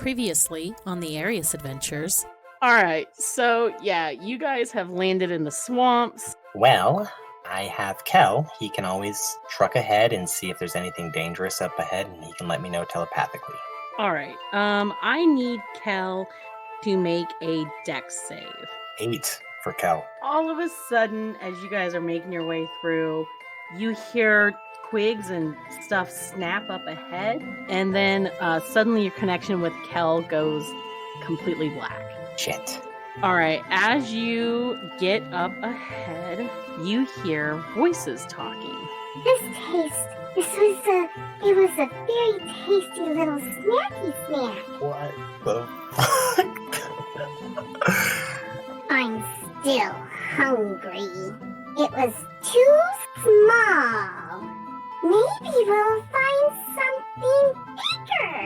Previously on the Arias adventures. Alright, so yeah, you guys have landed in the swamps. Well, I have Kel. He can always truck ahead and see if there's anything dangerous up ahead, and he can let me know telepathically. Alright, I need Kel to make a dex save. 8 for Kel. All of a sudden, as you guys are making your way through, you hear twigs and stuff snap up ahead, and then suddenly your connection with Kel goes completely black. Shit. Alright, as you get up ahead, you hear voices talking. It was a very tasty little snacky snack. What the fuck? I'm still hungry. It was too small. Maybe we'll find something bigger.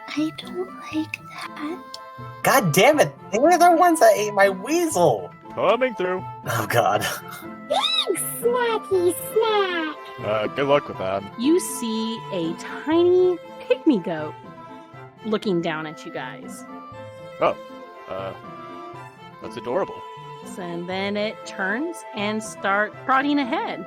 I don't like that. God damn it! They were the ones that ate my weasel! Coming through. Oh god. Big snacky snack. Good luck with that. You see a tiny pygmy goat looking down at you guys. That's adorable. And then it turns and starts trotting ahead.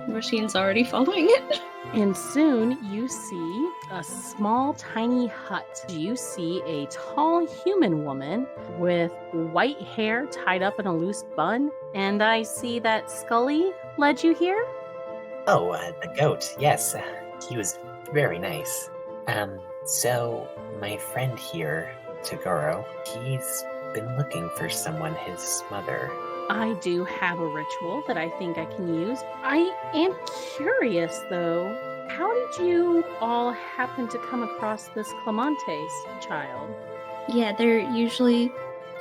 Roisin's already following it. And soon you see a small, tiny hut. You see a tall human woman with white hair tied up in a loose bun. And I see that Scully led you here. Oh, the goat, yes. He was very nice. So, my friend here, Tagoro, he's been looking for someone, his mother. I do have a ritual that I think I can use. I am curious, though. How did you all happen to come across this Clemente's child? Yeah, they're usually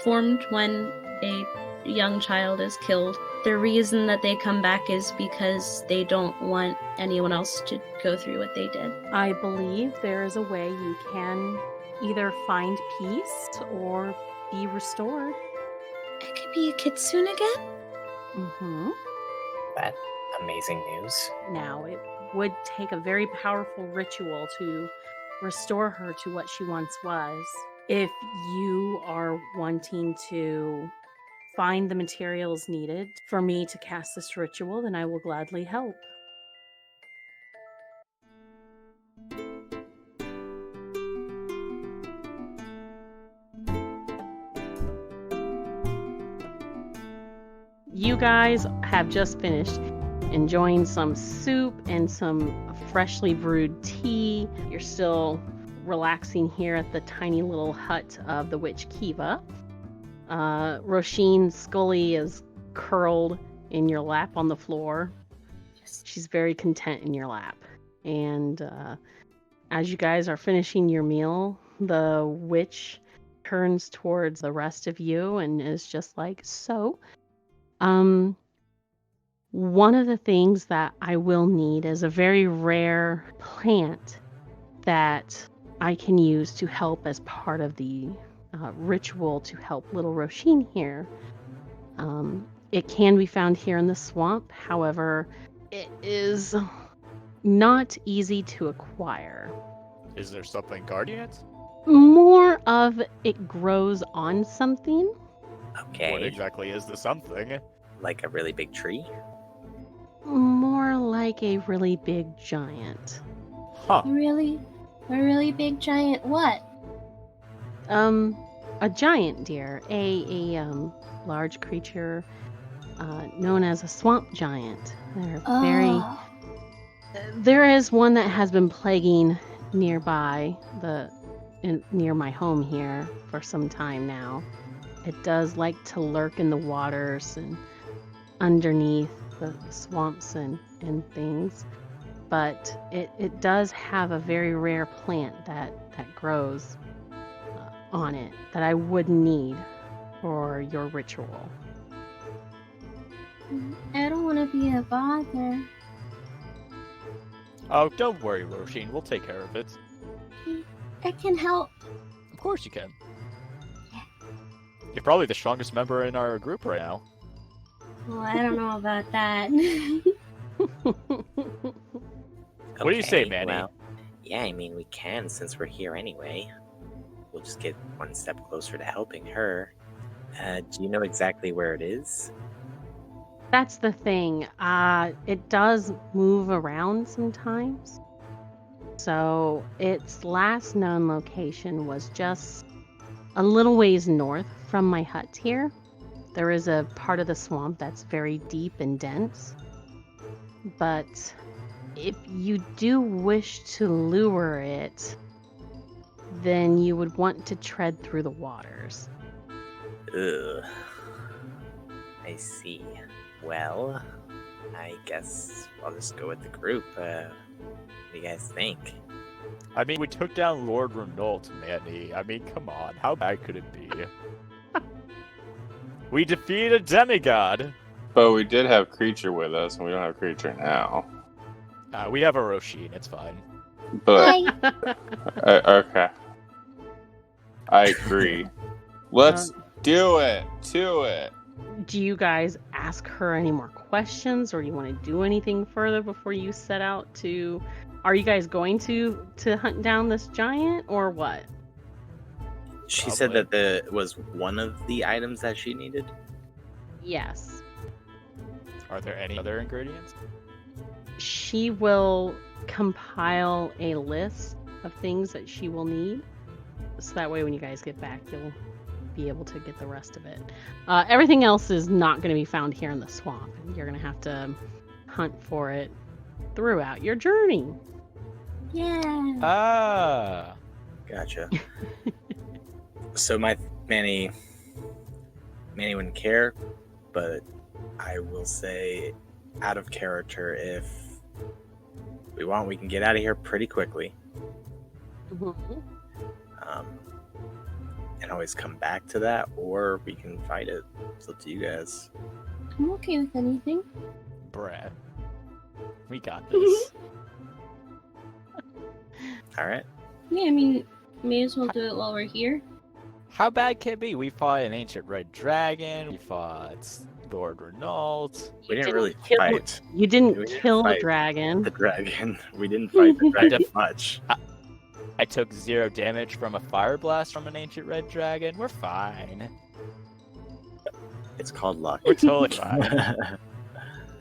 formed when a young child is killed. The reason that they come back is because they don't want anyone else to go through what they did. I believe there is a way you can either find peace or be restored. I could be a kitsune again? Mm-hmm. That amazing news. Now, it would take a very powerful ritual to restore her to what she once was. If you are wanting to find the materials needed for me to cast this ritual, then I will gladly help. You guys have just finished enjoying some soup and some freshly brewed tea. You're still relaxing here at the tiny little hut of the witch Kiva. Roisin Scully is curled in your lap on the floor. She's very content in your lap. And as you guys are finishing your meal, the witch turns towards the rest of you and is just like, so... one of the things that I will need is a very rare plant that I can use to help as part of the ritual to help little Roisin here. It can be found here in the swamp. However, it is not easy to acquire. Is there something guarding it? More of it grows on something. Okay. What exactly is the something? Like a really big tree? More like a really big giant. Huh. A really big giant what? A giant deer, a large creature known as a swamp giant. There is one that has been plaguing nearby near my home here for some time now. It does like to lurk in the waters and underneath the swamps and things, but it does have a very rare plant that grows on it that I would need for your ritual. I don't want to be a bother. Oh, don't worry, Roisin. We'll take care of it. I can help. Of course you can. You're probably the strongest member in our group right now. Well, I don't know about that. What do you say, Manny? Well, yeah, I mean, we can since we're here anyway. we'll just get one step closer to helping her. Do you know exactly where it is? That's the thing. It does move around sometimes. So its last known location was just a little ways north from my hut here. There is a part of the swamp that's very deep and dense. But if you do wish to lure it, then you would want to tread through the waters. Ugh. I see. Well, I guess I'll just go with the group. What do you guys think? I mean, we took down Lord Renault, Manny. I mean, come on. How bad could it be? We defeated a demigod. But we did have Creature with us, and we don't have Creature now. We have a Roisin. It's fine. But okay, I agree. Let's do it. To it. Do you guys ask her any more questions, or do you want to do anything further before you set out to? Are you guys going to hunt down this giant, or what? She said that it was one of the items that she needed. Yes. Are there any other ingredients? She will compile a list of things that she will need, so that way when you guys get back, you'll be able to get the rest of it. Everything else is not going to be found here in the swamp. You're going to have to hunt for it throughout your journey. Yeah. Ah. Gotcha. So Manny wouldn't care, but I will say, out of character, if we want, we can get out of here pretty quickly. Mm-hmm. And always come back to that, or we can fight it. It's up to you guys. I'm okay with anything. Brad. We got this. All right. Yeah, I mean, may as well do it while we're here. How bad can it be? We fought an ancient red dragon. We fought Lord Renault. We didn't really fight. You didn't We didn't kill the fight dragon. the dragon. We didn't fight the dragon much. I took 0 damage from a fire blast from an ancient red dragon. We're fine. It's called luck. We're totally fine.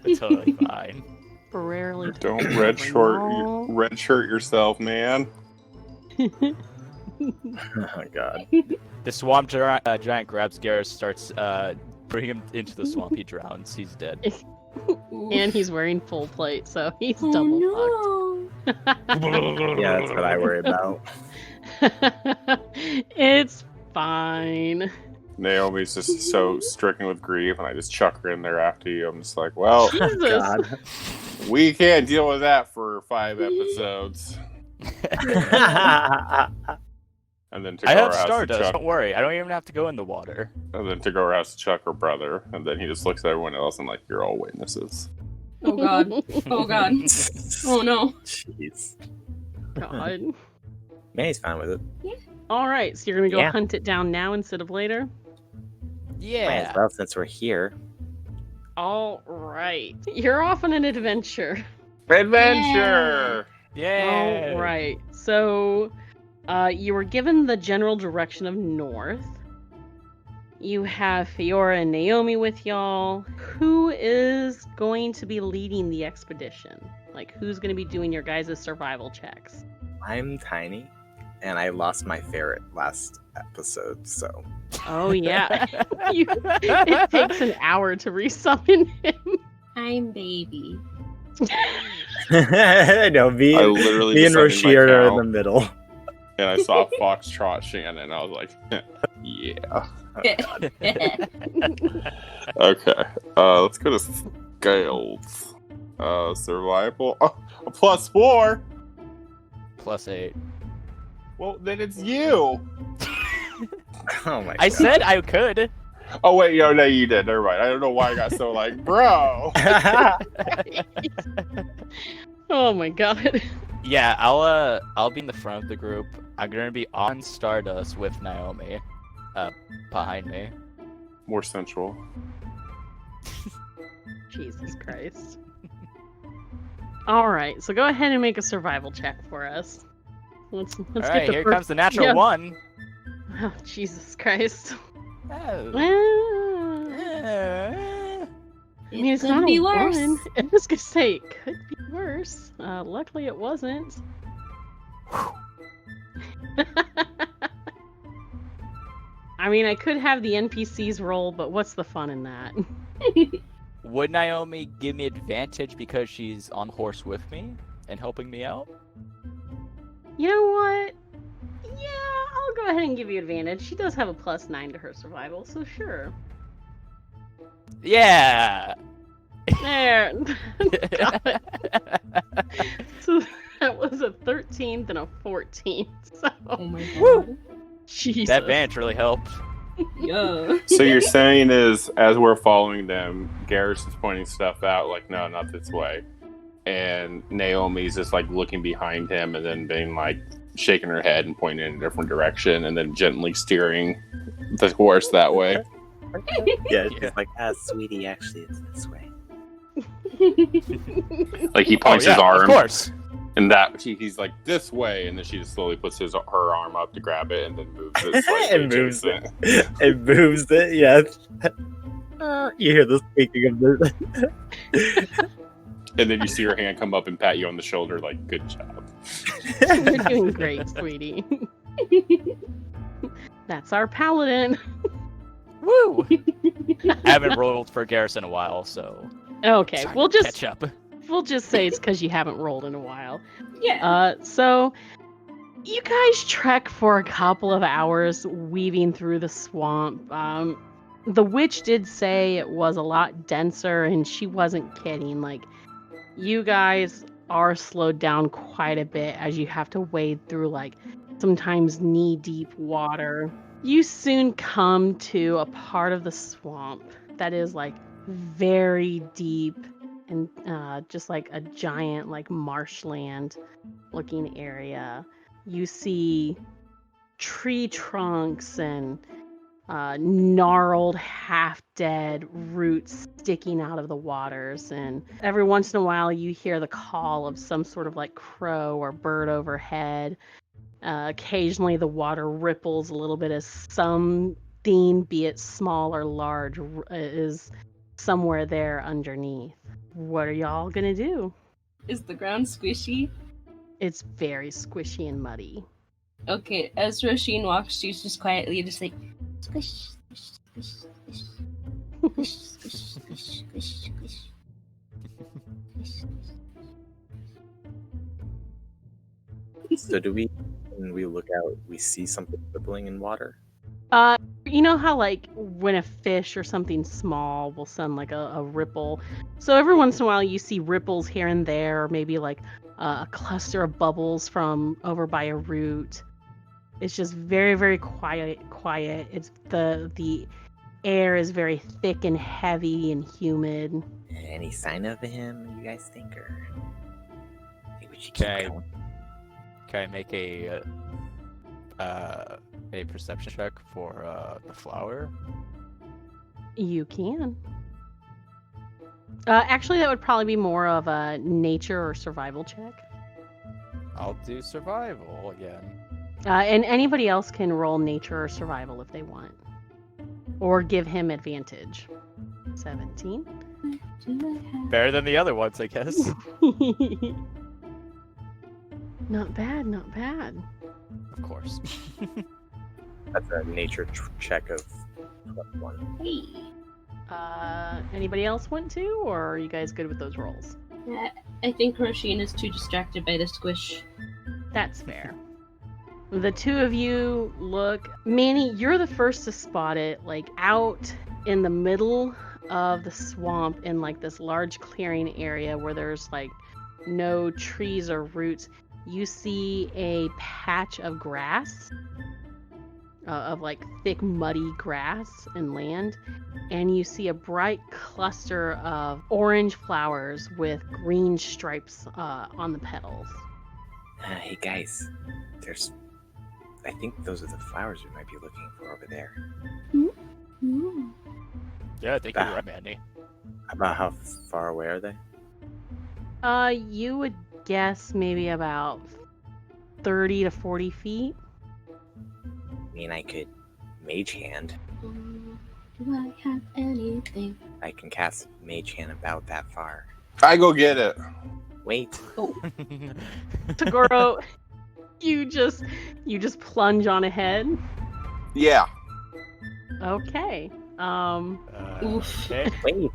We're totally fine. Temporarily. Don't redshirt yourself, man. Oh God. The swamp giant grabs Garus, starts bringing him into the swamp. He drowns. He's dead. And he's wearing full plate, so he's Oh, double no. fucked. Yeah, that's what I worry about. It's fine. Naomi's just so stricken with grief, and I just chuck her in there after you. I'm just like, well, Jesus. God. we can't deal with that for 5 episodes. And then I have Tagora has to Stardust. chuck. Don't worry. I don't even have to go in the water. And then Tagora has to chuck her brother, and then he just looks at everyone else and like, you're all witnesses. Oh god. Oh god. Oh no. Jeez. God. Manny's fine with it. All right, so you're gonna go Yeah. hunt it down now instead of later. Might Yeah. as well, since we're here. All right, you're off on an adventure. Adventure! Yeah. All right, so you were given the general direction of north. You have Fiora and Naomi with y'all. Who is going to be leading the expedition? Like, who's going to be doing your guys' survival checks? I'm tiny, and I lost my ferret last episode, so. Oh, yeah. It takes an hour to resummon him. I'm baby. No, me I literally and just ended my Roshi are in count, the middle. and I saw Foxtrot Shannon, and I was like, yeah. Okay, let's go to scales. Survival. Oh, a +4. +8. Well, then it's you. Oh my I God. said I could. Oh wait, no, you did. Never mind. I don't know why I got so like, bro. Oh my god. Yeah, I'll be in the front of the group. I'm gonna be on Stardust with Naomi, behind me. More sensual. Jesus Christ. Alright, so go ahead and make a survival check for us. Let's All get right, the here first... comes the natural yeah. one. Oh, Jesus Christ. Oh. I mean, it's could not be a worse. 1. I was gonna say it could be worse. Luckily, it wasn't. I mean, I could have the NPCs roll, but what's the fun in that? Would Naomi give me advantage because she's on horse with me and helping me out? You know what? Yeah, I'll go ahead and give you advantage. She does have a +9 to her survival, so sure. Yeah! There. Got it. So that was a 13, then a 14. So, Oh my god. Woo! Jesus. That advantage really helped. Yeah. So you're saying is, as we're following them, Garus is pointing stuff out, like, no, not this way. And Naomi's just, like, looking behind him and then being, like, shaking her head and pointing in a different direction and then gently steering the horse that way. Yeah, it's like, sweetie, actually, it's this way. Like, he points his Of arm, course. and that he's like, this way, and then she just slowly puts her arm up to grab it and then moves it slightly. And moves adjacent. It moves it, yeah. You hear the squeaking of the... And then you see her hand come up and pat you on the shoulder, like, good job. You're doing great, sweetie. That's our paladin. Woo! I haven't rolled for Garus in a while, so Okay, time we'll to just catch up. we'll just say it's because you haven't rolled in a while. Yeah. So you guys trek for a couple of hours weaving through the swamp. The witch did say it was a lot denser, and she wasn't kidding. Like, you guys are slowed down quite a bit as you have to wade through, like, sometimes knee-deep water. You soon come to a part of the swamp that is, like, very deep and just like a giant, like, marshland looking area. You see tree trunks and gnarled, half-dead roots sticking out of the waters, and every once in a while you hear the call of some sort of, like, crow or bird overhead. Occasionally the water ripples a little bit as something, be it small or large, is somewhere there underneath. What are y'all gonna do? Is the ground squishy? It's very squishy and muddy. Okay, as Roisin walks, she's just quietly just like squish, squish, squish, squish, squish, squish, squish, squish, squish. So do we, when we look out, we see something rippling in water? You know how, like, when a fish or something small will send, like, a ripple? So every once in a while you see ripples here and there, or maybe, like, a cluster of bubbles from over by a root. It's just very, very quiet. It's the air is very thick and heavy and humid. Any sign of him, you guys think, or maybe we should keep Okay. going? Can I make a perception check for the flower? You can. Actually, that would probably be more of a nature or survival check. I'll do survival again. And anybody else can roll nature or survival if they want. Or give him advantage. 17. Better than the other ones, I guess. Not bad, not bad. Of course. That's a nature check of 21. Hey. Anybody else want to, or are you guys good with those rolls? I think Roisin is too distracted by the squish. That's fair. The two of you look. Manny, you're the first to spot it, like, out in the middle of the swamp in, like, this large clearing area where there's, like, no trees or roots. You see a patch of grass, of, like, thick, muddy grass and land, and you see a bright cluster of orange flowers with green stripes on the petals. Hey guys, I think those are the flowers we might be looking for over there. Yeah, I think you're right, Mandy. About how far away are they? You would guess maybe about 30 to 40 feet. mean, I could mage hand. Do I have anything? I can cast mage hand about that far. I go get it. Wait. Tagoro, you just plunge on ahead. Yeah. Okay. Oof. Okay. Wait.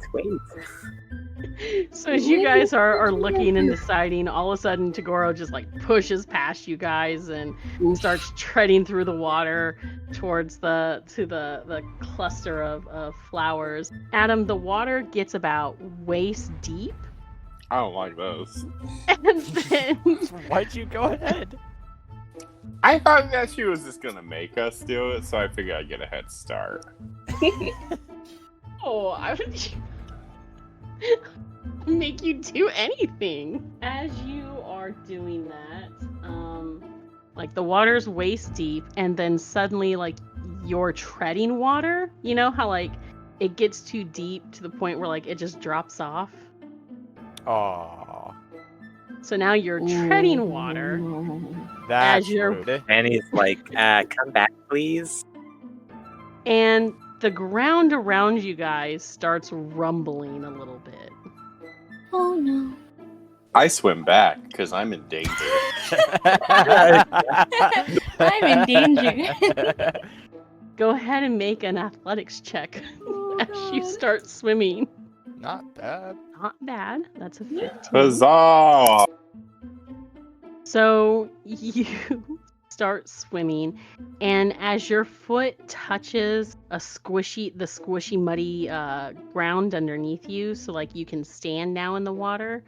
So as you guys are looking and deciding, all of a sudden Tagoro just like pushes past you guys and starts treading through the water towards the cluster of flowers. Adam, the water gets about waist deep, I don't like those. and then Why'd you go ahead? I thought that she was just gonna make us do it, so I figured I'd get a head start. I would make you do anything. As you are doing that, like the water's waist deep, and then suddenly like you're treading water. You know how like it gets too deep to the point where like it just drops off. Aww. So now you're treading water. That's As you're- rude. And he's like, come back, please. And the ground around you guys starts rumbling a little bit. Oh no. I swim back because I'm in danger. I'm in danger. Go ahead and make an athletics check as you God. start swimming. Not bad. Not bad. That's a 15. Huzzah! So you start swimming, and as your foot touches the squishy, muddy ground underneath you, so like you can stand now in the water,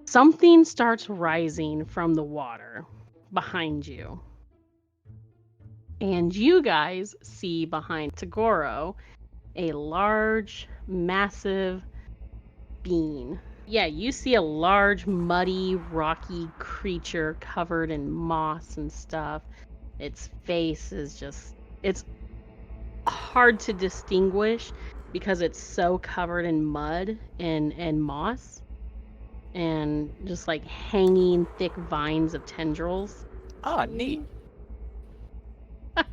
something starts rising from the water behind you. And you guys see behind Tagoro a large, massive being. Yeah, you see a large, muddy, rocky creature covered in moss and stuff. Its face is it's hard to distinguish because it's so covered in mud and moss and just like hanging thick vines of tendrils. Ah, neat.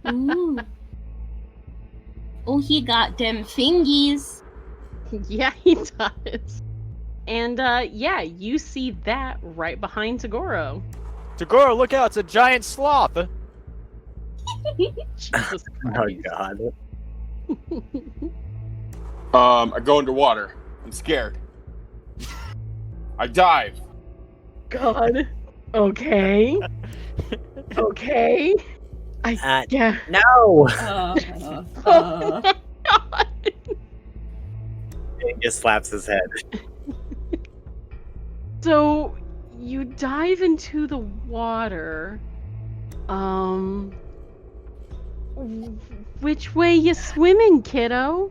Ooh. Oh, he got them fingies. Yeah, he does. And yeah, you see that right behind Tagoro. Tagoro, look out! It's a giant sloth. Jesus Oh Christ. god. I go underwater. I'm scared. I dive. God. Okay. Okay. Yeah. No! Oh my God. He just slaps his head. So you dive into the water. Which way you swimming, kiddo?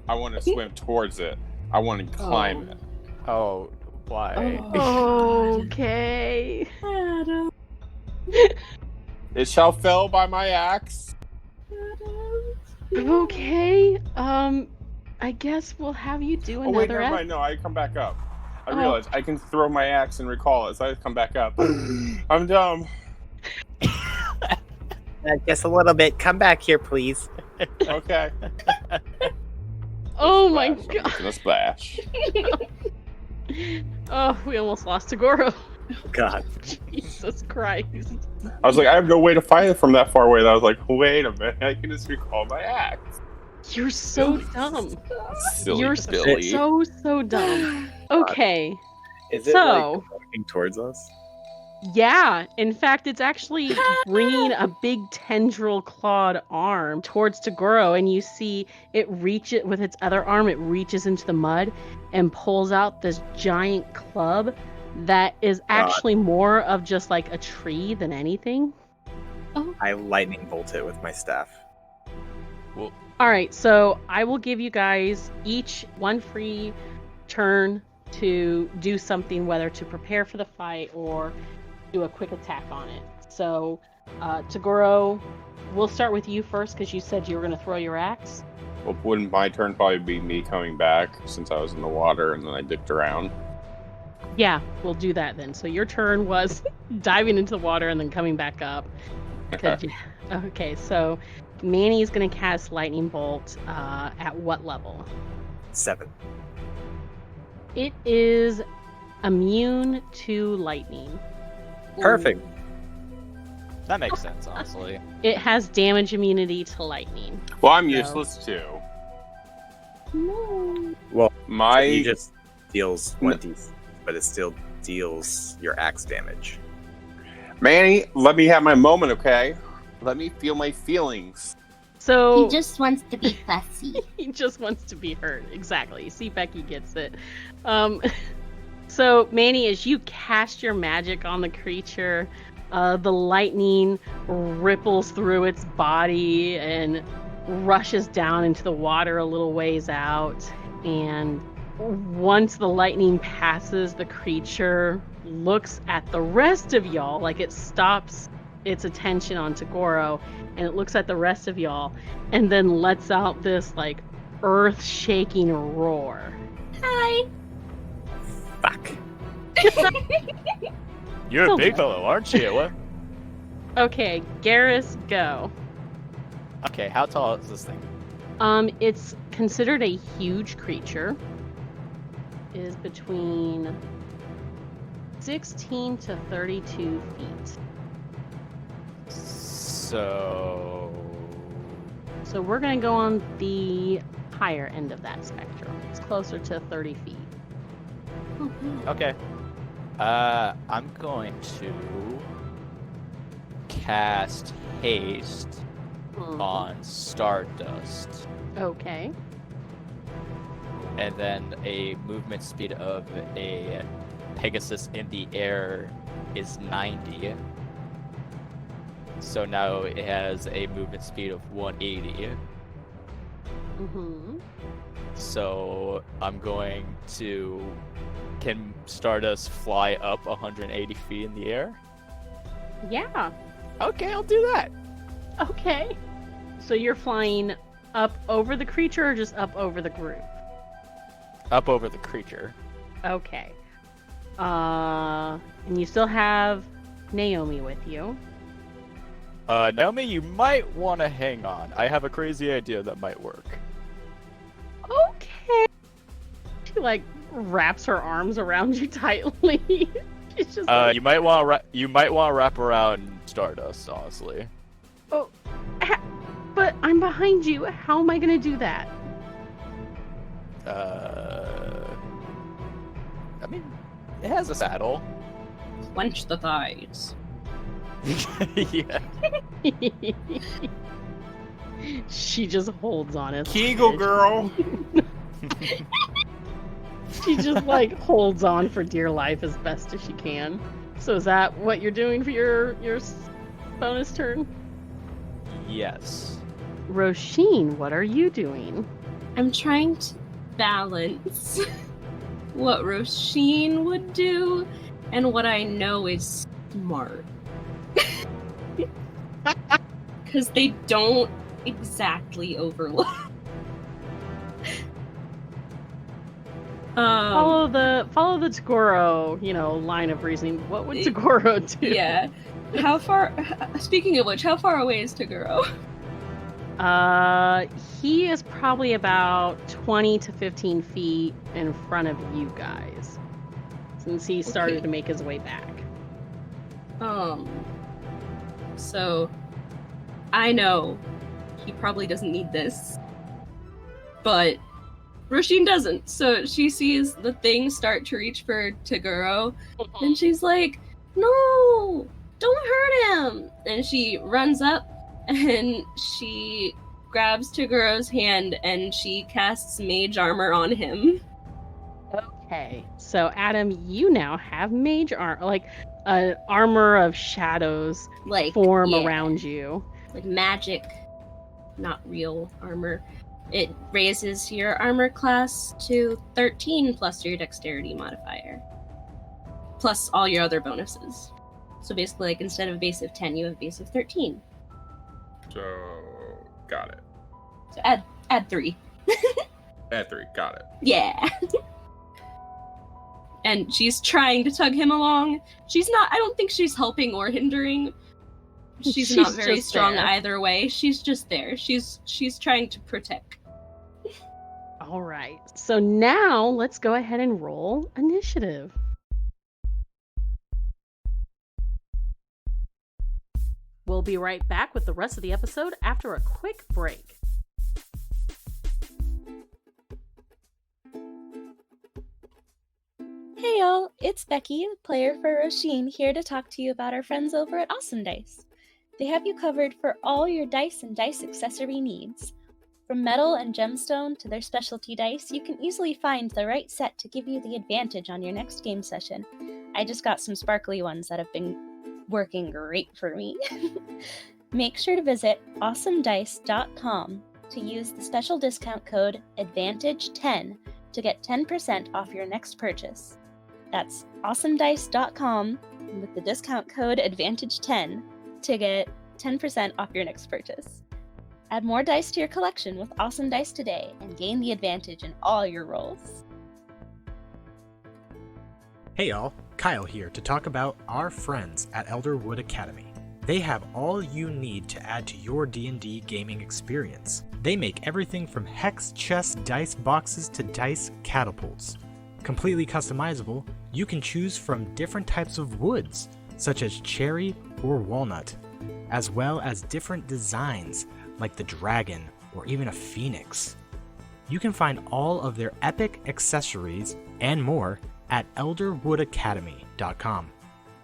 I want to swim towards it. I want to climb it. Oh, why? Okay. Adam. It shall fell by my axe. Okay. I guess we'll have you do Oh wait, another never mind. No, I come back up. I Oh. realize I can throw my axe and recall it, so I come back up. I'm dumb. Just a little bit. Come back here, please. Okay. Oh my Splash. I'm God. gonna splash. Oh, we almost lost Tagoro. God. Jesus Christ. I was like, I have no way to find it from that far away. And I was like, wait a minute, I can just recall my axe. You're so dumb. Silly You're Billy. so dumb. Okay. Is it So- like walking towards us? Yeah, in fact, it's actually bringing a big tendril clawed arm towards Tagoro, and you see it reach it with its other arm. It reaches into the mud and pulls out this giant club that is actually more of just like a tree than anything. I lightning bolt it with my staff. All right, so I will give you guys each one free turn to do something, whether to prepare for the fight or do a quick attack on it. So, Tagoro, we'll start with you first because you said you were going to throw your axe. Well, wouldn't my turn probably be me coming back since I was in the water and then I dipped around? Yeah, we'll do that then. So your turn was diving into the water and then coming back up. Okay, so Manny's gonna cast Lightning Bolt at what level? 7. It is immune to lightning. Perfect. That makes sense, honestly. It has damage immunity to lightning. Well, I'm useless too. No. Well, My he just deals 20, but it still deals your axe damage. Manny, let me have my moment, okay? Let me feel my feelings. So He just wants to be fussy. he just wants to be hurt. Exactly. See, Becky gets it. So Manny, as you cast your magic on the creature, the lightning ripples through its body and rushes down into the water a little ways out. And once the lightning passes, the creature looks at the rest of y'all, like it stops its attention on Tagoro, and it looks at the rest of y'all, and then lets out this like earth-shaking roar. Hi. Fuck. You're a Oh, big no. fellow, aren't you? What? Okay, Garus, go. Okay, how tall is this thing? It's considered a huge creature. It is between 16 to 32 feet. So So we're going to go on the higher end of that spectrum. It's closer to 30 feet. okay. I'm going to cast haste on Stardust, Okay. and then a movement speed of a Pegasus in the air is 90. So now it has a movement speed of 180. Mm-hmm. So I'm going to... Can Stardust fly up 180 feet in the air? Yeah. Okay, I'll do that. Okay. So you're flying up over the creature or just up over the group? Up over the creature. Okay. And you still have Naomi with you. Naomi, you might want to hang on. I have a crazy idea that might work. Okay. She like wraps her arms around you tightly. She's just like, You might want to wrap around Stardust, honestly. oh, but I'm behind you. How am I gonna do that? I mean, it has a saddle. Clench the thighs. Yeah. She just holds on it. Kegel girl. She just like holds on for dear life as best as she can. So is that what you're doing for your bonus turn? Yes. Roisin, what are you doing? I'm trying to balance what Roisin would do and what I know is smart. Because they don't exactly overlap. Follow the Tagoro, line of reasoning. What would Tagoro do? Yeah. How far? Speaking of which, how far away is Tagoro? He is probably about 20 to 15 feet in front of you guys, since he started Okay. to make his way back. So I know he probably doesn't need this, but Roisin doesn't. So she sees the thing start to reach for Tagoro, and she's like, "No, don't hurt him!" And she runs up and she grabs Tagoro's hand and she casts mage armor on him. Okay, so Adam, you now have mage armor, like an armor of shadows Like form yeah, around you. like magic, not real armor. It raises your armor class to 13 plus your dexterity modifier, plus all your other bonuses. So basically, like instead of base of 10, you have base of 13. So, got it. So add 3. At 3, got it. Yeah. And she's trying to tug him along. She's not. I don't think she's helping or hindering. she's not She's very just strong there. either way. She's just there. She's trying to protect. All right. So now let's go ahead and roll initiative. We'll be right back with the rest of the episode after a quick break. Hey y'all, it's Becky, player for Roisin, here to talk to you about our friends over at Awesome Dice. They have you covered for all your dice and dice accessory needs. From metal and gemstone to their specialty dice, you can easily find the right set to give you the advantage on your next game session. I just got some sparkly ones that have been working great for me. Make sure to visit awesomedice.com to use the special discount code ADVANTAGE10 to get 10% off your next purchase. That's awesomedice.com with the discount code ADVANTAGE10 to get 10% off your next purchase. Add more dice to your collection with Awesome Dice today and gain the advantage in all your rolls. Hey y'all, Kyle here to talk about our friends at Elderwood Academy. They have all you need to add to your D&D gaming experience. They make everything from hex chest dice boxes to dice catapults. Completely customizable, you can choose from different types of woods, such as cherry or walnut, as well as different designs like the dragon or even a phoenix. You can find all of their epic accessories and more at elderwoodacademy.com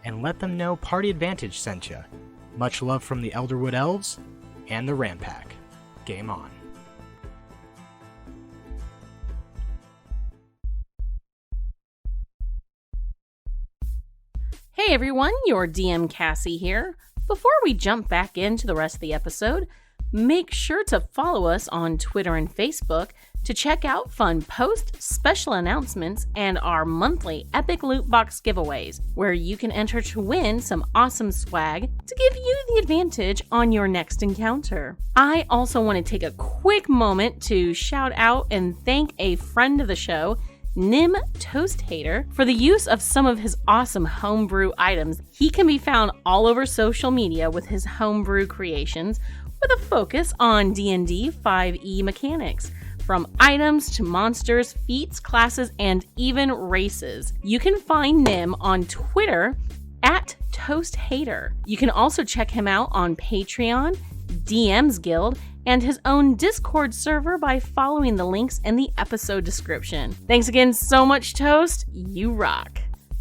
and let them know Party Advantage sent you. Much love from the Elderwood Elves and the Rampant. Game on. Hey everyone, your DM Cassie here. Before we jump back into the rest of the episode, make sure to follow us on Twitter and Facebook to check out fun posts, special announcements, and our monthly epic loot box giveaways, where you can enter to win some awesome swag to give you the advantage on your next encounter. I also want to take a quick moment to shout out and thank a friend of the show, Nim Toast Hater, for the use of some of his awesome homebrew items. He can be found all over social media with his homebrew creations, with a focus on D&D 5e mechanics, from items to monsters, feats, classes, and even races. You can find Nim on Twitter at Toast Hater. You can also check him out on Patreon, DM's Guild, and his own Discord server by following the links in the episode description. Thanks again so much, Toast. You rock.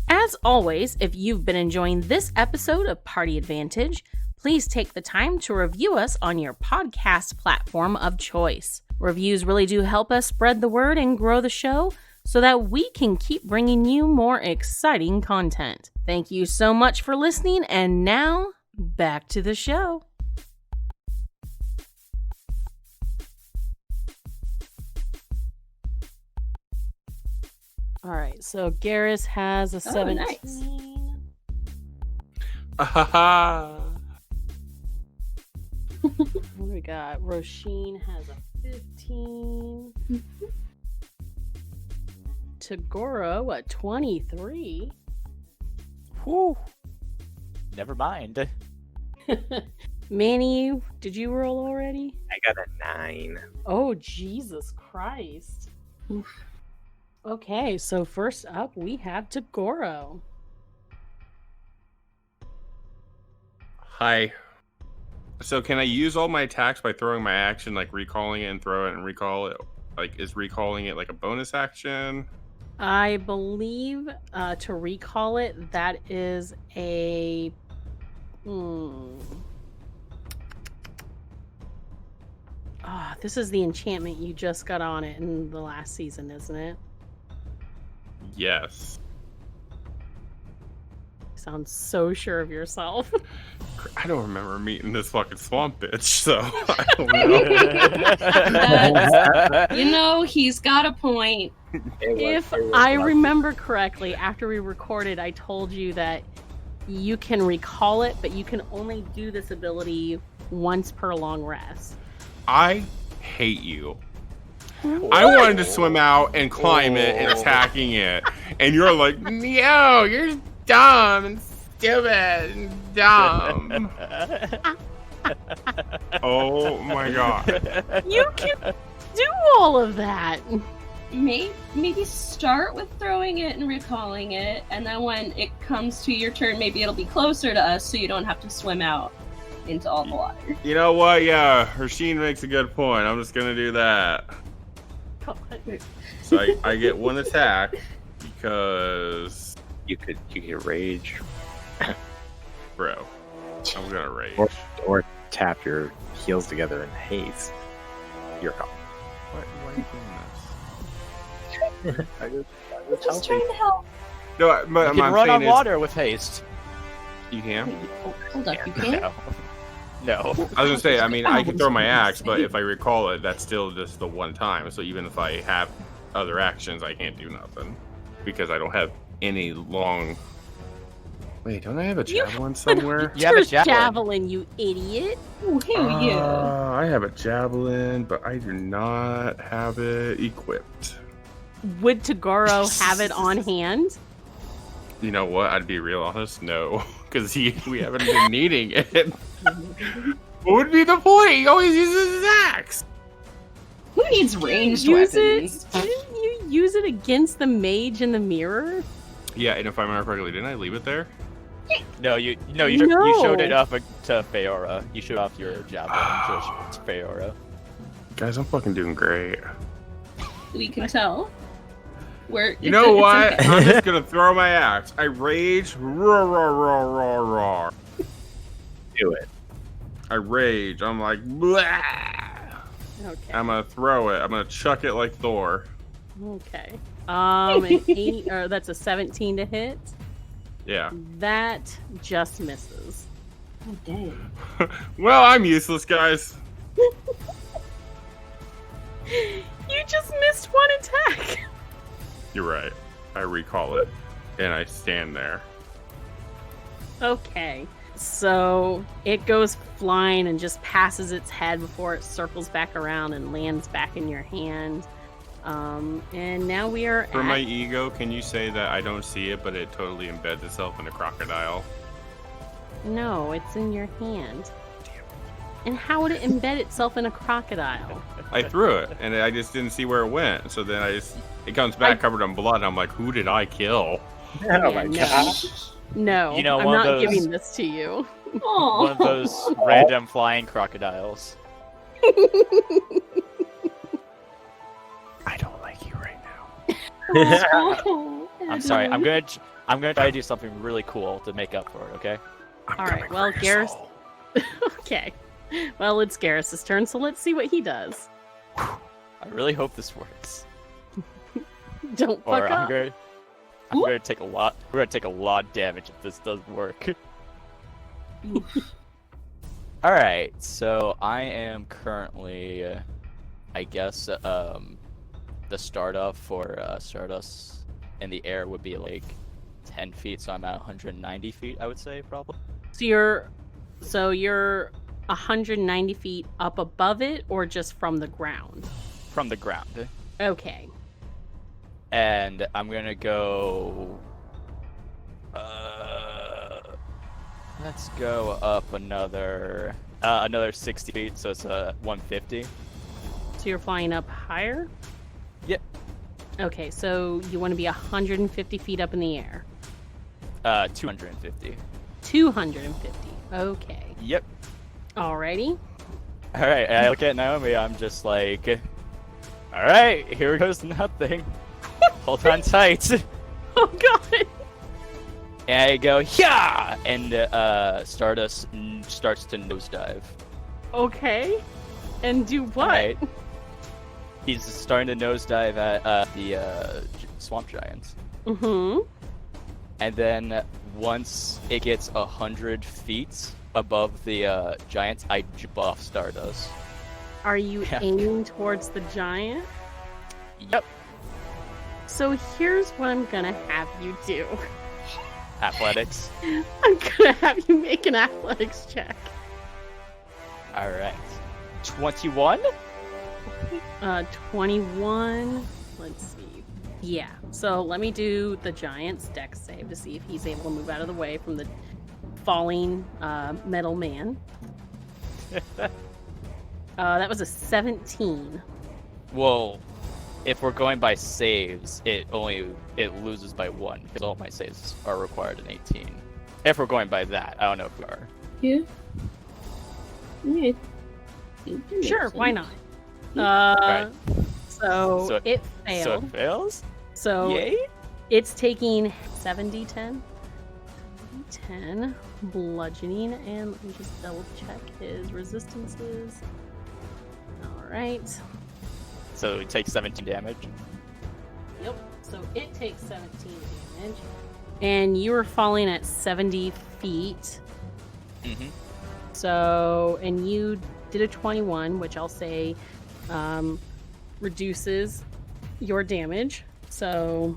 As always, if you've been enjoying this episode of Party Advantage, please take the time to review us on your podcast platform of choice. Reviews really do help us spread the word and grow the show so that we can keep bringing you more exciting content. Thank you so much for listening, and now, back to the show. All right, so Garus has a 17. Nice. What do we got? Roisin has a 15. Tagoro, a 23. Whew. Never mind. Manny, did you roll already? I got a 9. Oh, Jesus Christ. Okay, so first up we have Tagoro. Hi. So can I use all my attacks by throwing my action, like recalling it and throw it and recall it? Like, is recalling it like a bonus action? I believe to recall it, that is a... this is the enchantment you just got on it in the last season, isn't it? Yes. Sounds so sure of yourself. I don't remember meeting this fucking swamp bitch, so I don't know. He's got a point. If I remember correctly, after we recorded, I told you that you can recall it, but you can only do this ability once per long rest. I hate you. I wanted to swim out and climb it and attacking it, and you're like, no, you're dumb and stupid and dumb. Oh my god. You can do all of that. Maybe start with throwing it and recalling it, and then when it comes to your turn, maybe it'll be closer to us, so you don't have to swim out into all the water. You know what? Yeah, Rasheen makes a good point. I'm just gonna do that. So I get one attack because you could rage, bro. I'm gonna rage. Or tap your heels together in haste. Your call. Why are you doing I Just trying to help. this? No, but You can run on water with haste. You can. Hold up, you can't? No. I was gonna say, I mean, I can throw my axe, but if I recall it, that's still just the one time. So even if I have other actions, I can't do nothing because I don't have any long. Wait, don't I have a javelin somewhere? You have a javelin. You idiot. Oh, hell yeah. I have a javelin, but I do not have it equipped. Would Tagoro have it on hand? You know what? I'd be real honest, no, because we haven't been needing it. What would be the point? He always uses his axe. Who needs ranged Use weapons? it? Didn't you use it against the mage in the mirror? Yeah, and if I remember correctly, didn't I leave it there? No, you showed it off to Feora. You showed off your javelin to Feora. Guys, I'm fucking doing great. We can tell. You know what? Okay. I'm just gonna throw my axe. I rage. Roar, roar, roar, roar, roar. Do it. I rage. I'm like, blah. Okay. I'm gonna throw it. I'm gonna chuck it like Thor. Okay. An 8, or that's a 17 to hit. Yeah. That just misses. Oh, dang. Well, I'm useless, guys. You just missed one attack. You're right. I recall it, and I stand there. Okay. So it goes flying and just passes its head before it circles back around and lands back in your hand. And now we are For my ego, can you say that I don't see it, but it totally embeds itself in a crocodile? No, it's in your hand. And how would it embed itself in a crocodile? I threw it, and I just didn't see where it went. So then it comes back covered in blood, and I'm like, who did I kill? Oh my gosh. No, You know, I'm one of not those- giving this to you. One of those random flying crocodiles. I don't like you right now. I'm sorry. I'm gonna try to do something really cool to make up for it. Okay. All right. Well, Garus. Okay. Well, it's Garrus's turn, so let's see what he does. I really hope this works. Don't fuck Or up. I'm gonna take a lot. We're gonna take a lot of damage if this doesn't work. All right. So I am currently, I guess, the start-off for Stardust in the air would be like 10 feet. So I'm at 190 feet. I would say probably. So you're 190 feet up above it, or just from the ground? From the ground. Okay. And I'm gonna go. Let's go up another 60 feet, so it's 150. So you're flying up higher? Yep. Okay, so you want to be 150 feet up in the air. 250. 250. Okay. Yep. Alrighty. All right. I look at Naomi. I'm just like, all right, here goes nothing. Hold on tight. Oh god. And I go, yeah, and Stardust starts to nosedive. Okay. And do what? Right. He's starting to nosedive at the swamp giants. Mm-hmm. And then once it gets 100 feet above the giants, I jump off Stardust. Are you aiming towards the giant? Yep. So here's what I'm gonna have you do. Athletics. I'm gonna have you make an athletics check. All right. 21? 21. Let's see. Yeah, so let me do the giant's dex save to see if he's able to move out of the way from the falling metal man. That was a 17. Well, if we're going by saves, it loses by 1 because all my saves are required in 18. If we're going by that, I don't know if we are. Yeah. Sure, why not? Right. So it failed. So it fails? So Yay? it's taking 7d10. 10 bludgeoning, and let me just double check his resistances. Alright. So it takes 17 damage. Yep. So it takes 17 damage. And you were falling at 70 feet. Mm-hmm. So, and you did a 21, which I'll say reduces your damage. So,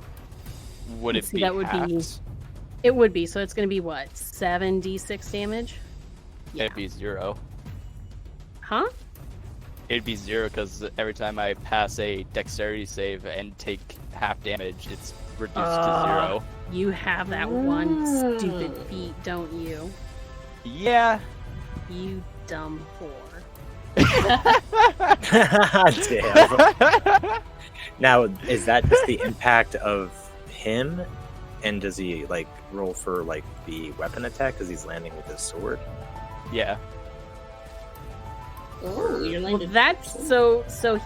Would it be halved? It would be. So it's going to be what? 7d6 damage? Yeah. It'd be 0. Huh? It'd be 0 because every time I pass a dexterity save and take half damage, it's reduced to 0. You have that one stupid feat, don't you? Yeah. You dumb whore. Damn. Now, is that just the impact of him? And does he like roll for like the weapon attack because he's landing with his sword? Yeah. Oh, you're Well, landed. that's so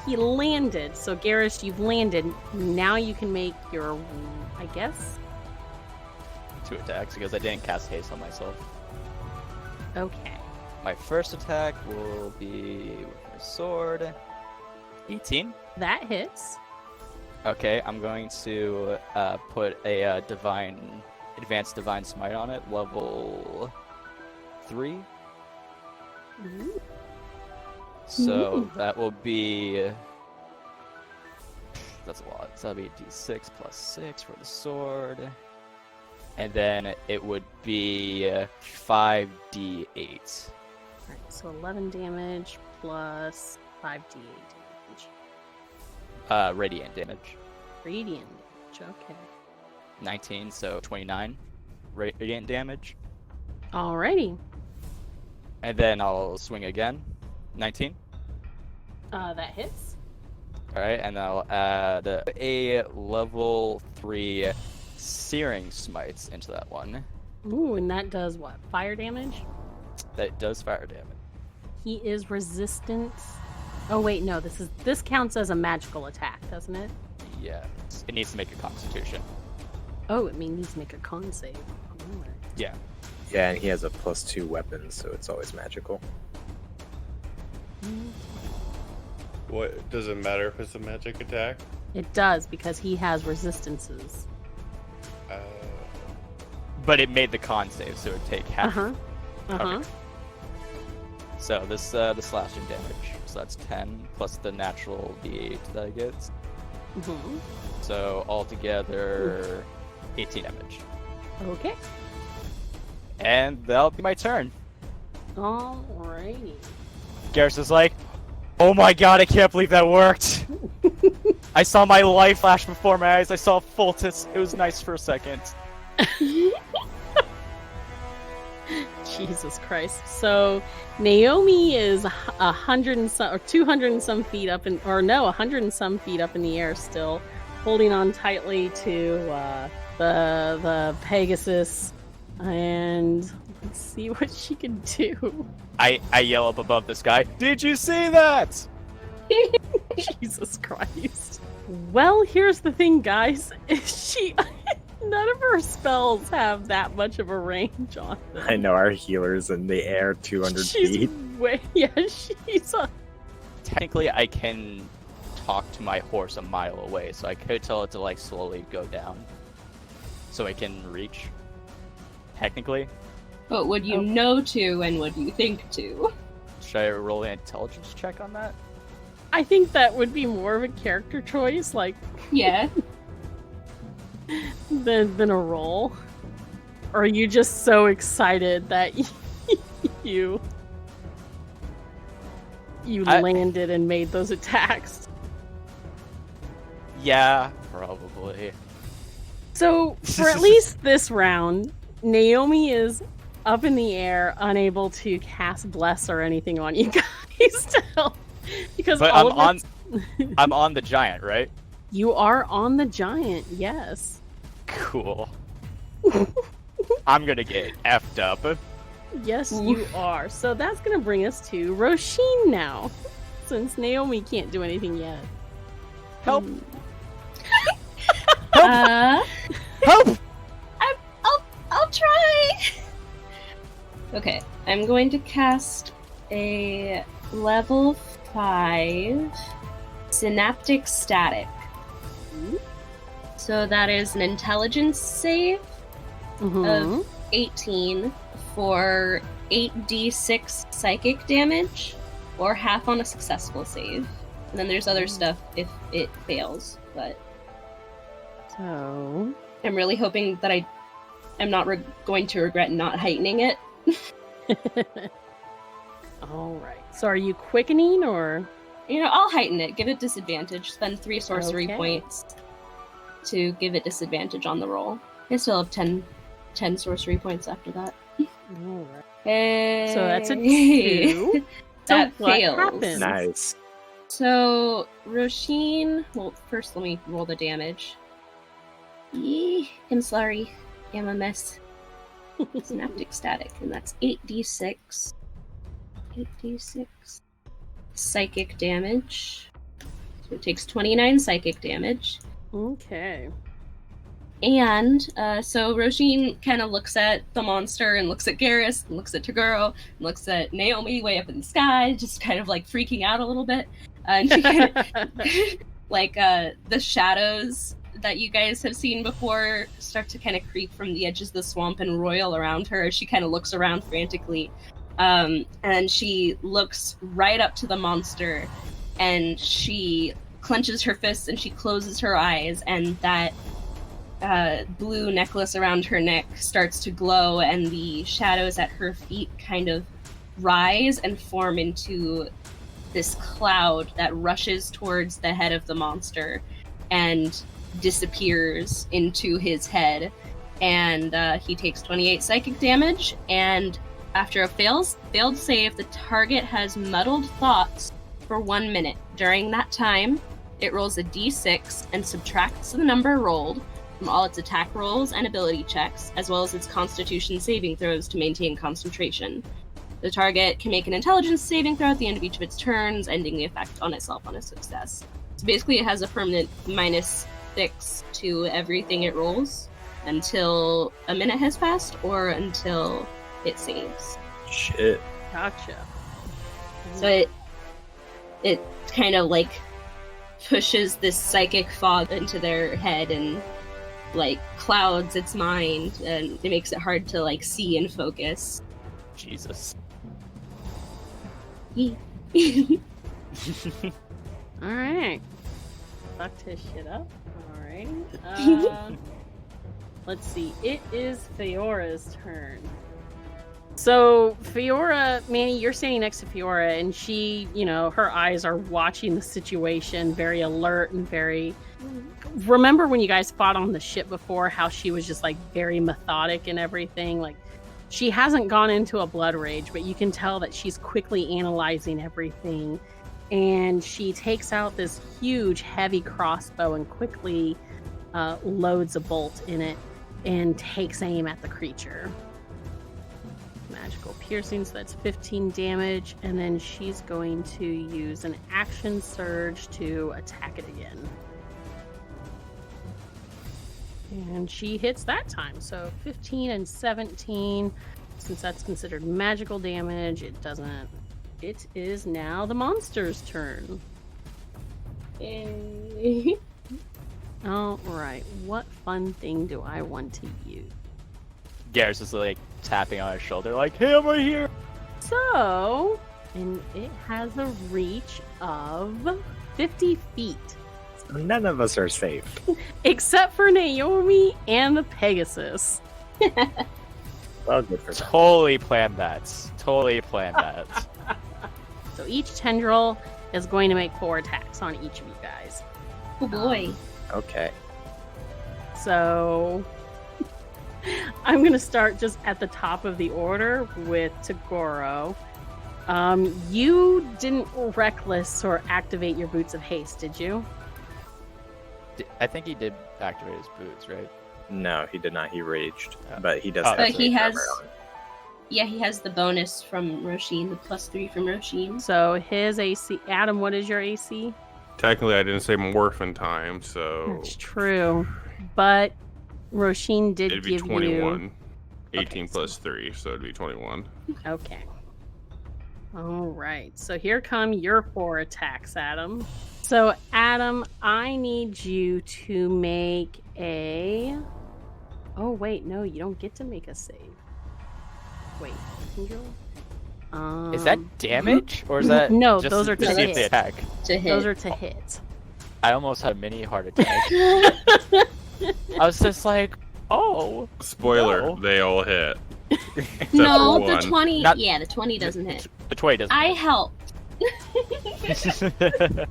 he landed. So Garus, you've landed. Now you can make your, I guess. 2 attacks because I didn't cast haste on myself. Okay. My first attack will be with my sword. 18. That hits. Okay, I'm going to put a advanced divine smite on it, level 3. Ooh. So that will be. That's a lot. So that'll be d6 plus 6 for the sword. And then it would be 5d8. Alright, so 11 damage plus 5d8 damage. Radiant damage. Radiant damage, okay. 19, so 29 radiant damage. Alrighty. And then I'll swing again. 19. That hits. Alright, and I'll add a level 3 Searing Smites into that one. Ooh, and that does what? Fire damage? That does fire damage. He is resistant. Oh wait, no, this counts as a magical attack, doesn't it? Yeah. It needs to make a constitution. Oh, it needs to make a con save. Alright. Yeah. Yeah, and he has a +2 weapon, so it's always magical. What does it matter if it's a magic attack? It does because he has resistances. But it made the con save, so it would take half. Okay. So this the slashing damage. So that's 10 plus the natural d8 that I get. Mm-hmm. So altogether 18 damage. Okay. And that'll be my turn. Alrighty. Garus is like, oh my god, I can't believe that worked. I saw my life flash before my eyes. I saw Fultus. It was nice for a second. Jesus Christ. So Naomi is 100 and some, or 200 and some feet up in, or no, 100 and some feet up in the air still, holding on tightly to the Pegasus, and let's see what she can do. I yell up above this guy. Did you see that? Jesus Christ. Well, here's the thing, guys. None of her spells have that much of a range on them. I know, our healer's in the air 200 feet. She's Technically, I can talk to my horse a mile away, so I could tell it to like slowly go down, so it can reach. Technically. But would you know to, and would you think to? Should I roll an intelligence check on that? I think that would be more of a character choice, like Yeah. than a roll. Or are you just so excited that you landed and made those attacks? Yeah, probably. So, for at least this round, Naomi is up in the air, unable to cast Bless or anything on you guys still. Because But all I'm of I'm on the giant, right? You are on the giant, yes. Cool. I'm gonna get effed up. Yes, you are. So that's going to bring us to Roisin now, since Naomi can't do anything yet. Help! Help! I'll try. Okay, I'm going to cast a level 5 synaptic static. So that is an intelligence save of 18 for 8d6 psychic damage, or half on a successful save. And then there's other stuff if it fails, but So I'm really hoping that I'm not going to regret not heightening it. all right. So are you quickening or? I'll heighten it. Give it disadvantage. Spend 3 sorcery Okay. points to give it disadvantage on the roll. I still have 10 sorcery points after that. All right. Hey. So that's a 2. That so what fails. happens? Nice. So, Roisin... Well, first let me roll the damage. I'm sorry. I'm a mess. Synaptic static, and that's 8d6. 8d6. Psychic damage. So it takes 29 psychic damage. Okay. And so Roisin kind of looks at the monster and looks at Garus and looks at Toguro and looks at Naomi way up in the sky, just kind of like freaking out a little bit. And she kind of, like the shadows that you guys have seen before start to kind of creep from the edges of the swamp and roil around her as she kind of looks around frantically. And she looks right up to the monster and she clenches her fists and she closes her eyes, and that blue necklace around her neck starts to glow, and the shadows at her feet kind of rise and form into this cloud that rushes towards the head of the monster and disappears into his head. And he takes 28 psychic damage, and after a failed save, the target has muddled thoughts for 1 minute. During that time, it rolls a d6 and subtracts the number rolled from all its attack rolls and ability checks, as well as its constitution saving throws to maintain concentration. The target can make an intelligence saving throw at the end of each of its turns, ending the effect on itself on a success. So basically it has a permanent -6 to everything it rolls until a minute has passed or until it saves. Shit. Gotcha. So it kind of like pushes this psychic fog into their head and like clouds its mind, and it makes it hard to like see and focus. Jesus. All right. Fucked his shit up. All right. Let's see. It is Fiora's turn. So, Fiora, Manny, you're standing next to Fiora, and she, her eyes are watching the situation, very alert and very... Remember when you guys fought on the ship before, how she was just, like, very methodic and everything? Like, she hasn't gone into a blood rage, but you can tell that she's quickly analyzing everything. And she takes out this huge, heavy crossbow and quickly loads a bolt in it and takes aim at the creature. Magical piercing, so that's 15 damage, and then she's going to use an action surge to attack it again. And she hits that time, so 15 and 17. Since that's considered magical damage, it doesn't. It is now the monster's turn. All right, what fun thing do I want to use? Garus is like tapping on his shoulder, like, "Hey, I'm right here." So, and it has a reach of 50 feet. None of us are safe. Except for Naomi and the Pegasus. Well, good for them. Totally planned that. Totally planned that. So each tendril is going to make 4 attacks on each of you guys. Oh boy. Okay. So I'm going to start just at the top of the order with Tagoro. You didn't reckless or activate your Boots of Haste, did you? I think he did activate his boots, right? No, he did not. He raged, Oh. but he does. Oh, have But he the has, armor on. yeah, he has the bonus from Roisin, the +3 from Roisin. So his AC. Adam, what is your AC? Technically, I didn't say morphin time, so That's true. But Roisin did it'd be give 21. you... 18 plus 3, so it'd be 21. Okay. All right. So here come your 4 attacks, Adam. So, Adam, I need you to make a... Oh, wait. No, you don't get to make a save. Wait. Is that damage? Or is that No, just those are to see if hit. they attack? To hit. Those are to hit. I almost had a mini heart attack. I was just like, oh. Spoiler, No. they all hit. Except No, for the one. 20. Not- Yeah, the 20 doesn't hit. The 20 doesn't. I helped.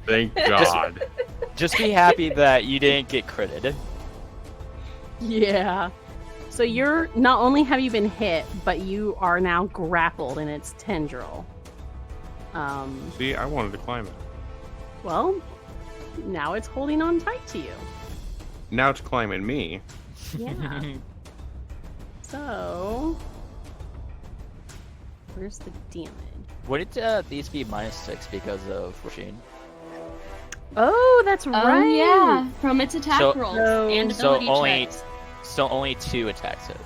Thank God. Just be happy that you didn't get critted. Yeah. So you're... Not only have you been hit, but you are now grappled in its tendril. See, I wanted to climb it. Well, now it's holding on tight to you. Now it's climbing me. Yeah. So, where's the damage? Wouldn't these be -6 because of Roisin? Oh, that's right. Oh, yeah. From its attack So- rolls So- and So ability only, checks. so only 2 attacks hit.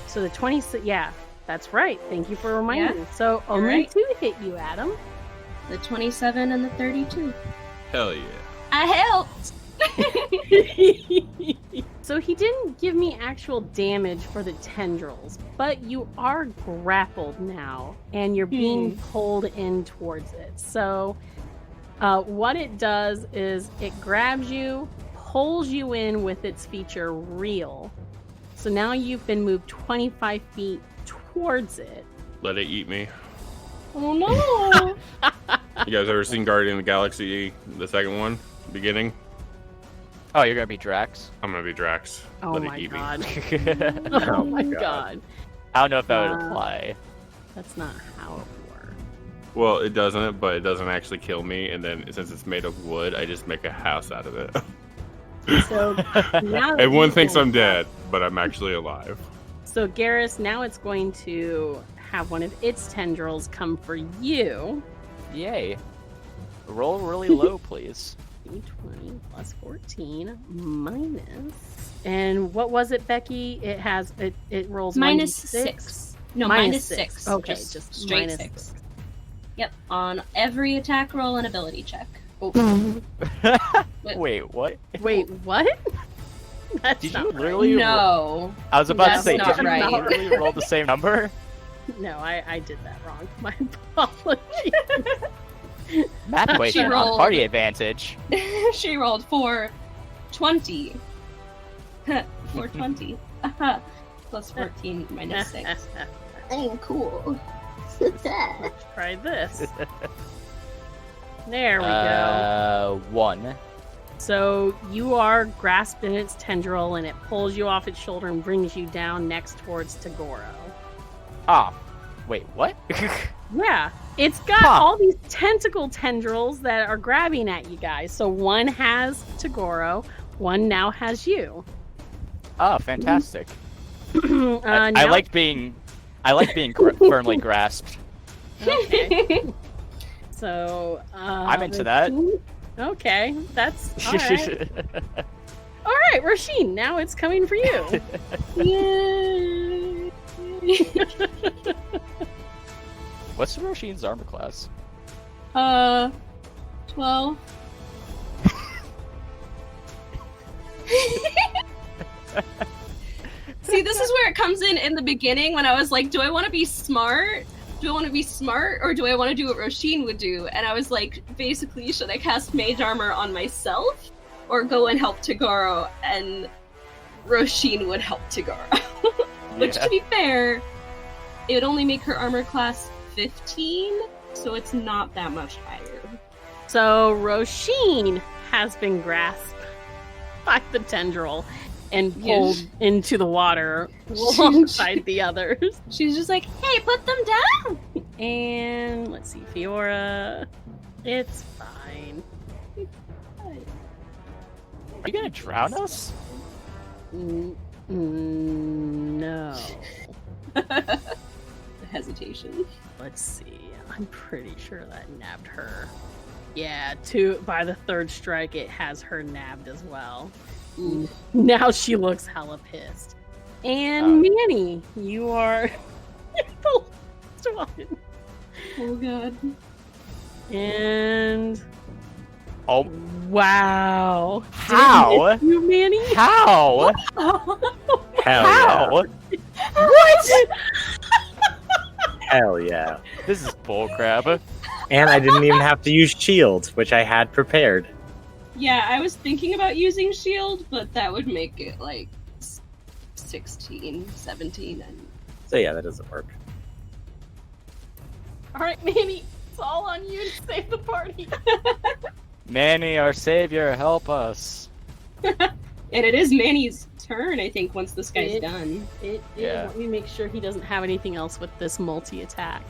So the 26. Yeah, that's right. Thank you for reminding me. So You're only right. 2 hit you, Adam. The 27 and the 32. Hell yeah. I helped! So he didn't give me actual damage for the tendrils, but you are grappled now, and you're being pulled in towards it. So what it does is it grabs you, pulls you in with its feature Reel. So now you've been moved 25 feet towards it. Let it eat me. Oh no! You guys ever seen Guardian of the Galaxy, the second one, beginning? Oh, you're gonna be Drax? I'm gonna be Drax. Oh Let my it eat god. me. Oh my god. I don't know if that would Wow. apply. That's not how it works. Well, it doesn't, but it doesn't actually kill me. And then since it's made of wood, I just make a house out of it. So now that Everyone you've thinks been- I'm dead, but I'm actually alive. So Garus, now it's going to have one of its tendrils come for you. Yay. Roll really low, please. D20 plus 14 minus. And what was it, Becky? It has it rolls Minus 1d6? 6. No, Minus minus six. 6. Okay, just just straight minus 6. six. Yep, on every attack roll and ability check. Wait, what? Wait, what? That's Did not you right. literally? No. I was about to That's say, not did you right. literally roll the same number? No, I did that wrong. My apologies. Math equation on rolled- party advantage. She rolled 420. 420. Plus 14 minus 6. Oh, cool. Try this. There we go. 1. So you are grasped in its tendril, and it pulls you off its shoulder and brings you down next towards Tagoro. Ah, wait, what? Yeah, it's got Huh. all these tentacle tendrils that are grabbing at you guys. So one has Tagoro, one now has you. Oh, fantastic. I now- like being firmly grasped. Okay. So I'm into that. Okay, that's all right. All right, Rasheen, now it's coming for you. Yay! What's Roshin's armor class? 12. See, this is where it comes in the beginning when I was like, do I want to be smart? Do I want to be smart, or do I want to do what Roshin would do? And I was like, basically, should I cast mage armor on myself, or go and help Tagoro? And Roshin would help Tagoro. Which, to be fair, it would only make her armor class 15, so it's not that much higher. So Roisin has been grasped. by the tendril and pulled into the water alongside the others. She's just like, hey, put them down! And let's see, Fiora. It's fine. Are you gonna drown us? No. The hesitation. Let's see. I'm pretty sure that nabbed her. Yeah, by the third strike, it has her nabbed as well. Now she looks hella pissed. And Manny, you are the last one. Oh god. And Oh, wow! how? Did it hit you, Manny? How? Hell How? yeah. What? Hell yeah. This is bullcrap. And I didn't even have to use shield, which I had prepared. Yeah, I was thinking about using shield, but that would make it like 16, 17, and So yeah, that doesn't work. Alright, Manny, it's all on you to save the party. Manny, our savior, help us. and it is Manny's turn, I think, once this guy's done. It Yeah. let me make sure he doesn't have anything else with this multi-attack.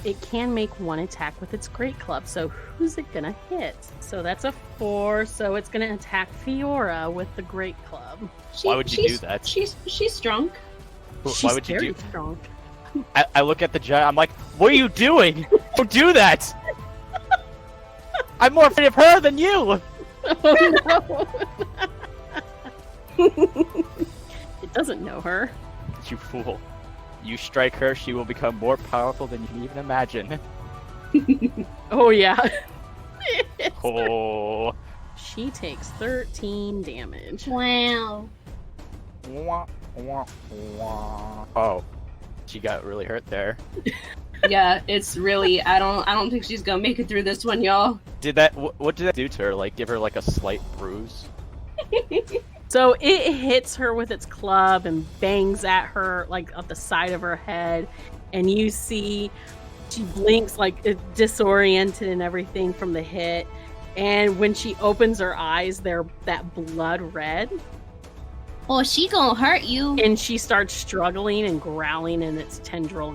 It can make one attack with its great club, so who's it gonna hit? So that's a 4, so it's gonna attack Fiora with the great club. Why would you do that? She's strong. Why would you very do? strong. I look at the giant. I'm like, what are you doing? Don't do that. I'm more afraid of her than you. Oh no! It doesn't know her. You fool. You strike her, she will become more powerful than you can even imagine. Oh yeah. Oh. She takes 13 damage. Wow. Wah, wah, wah. Oh. She got really hurt there. Yeah, it's really. I don't think she's gonna make it through this one, y'all. Did that? What did that do to her? Like, give her like a slight bruise? So it hits her with its club and bangs at her like at the side of her head, and you see she blinks like disoriented and everything from the hit. And when she opens her eyes, they're that blood red. Oh, she gonna hurt you. And she starts struggling and growling in its tendril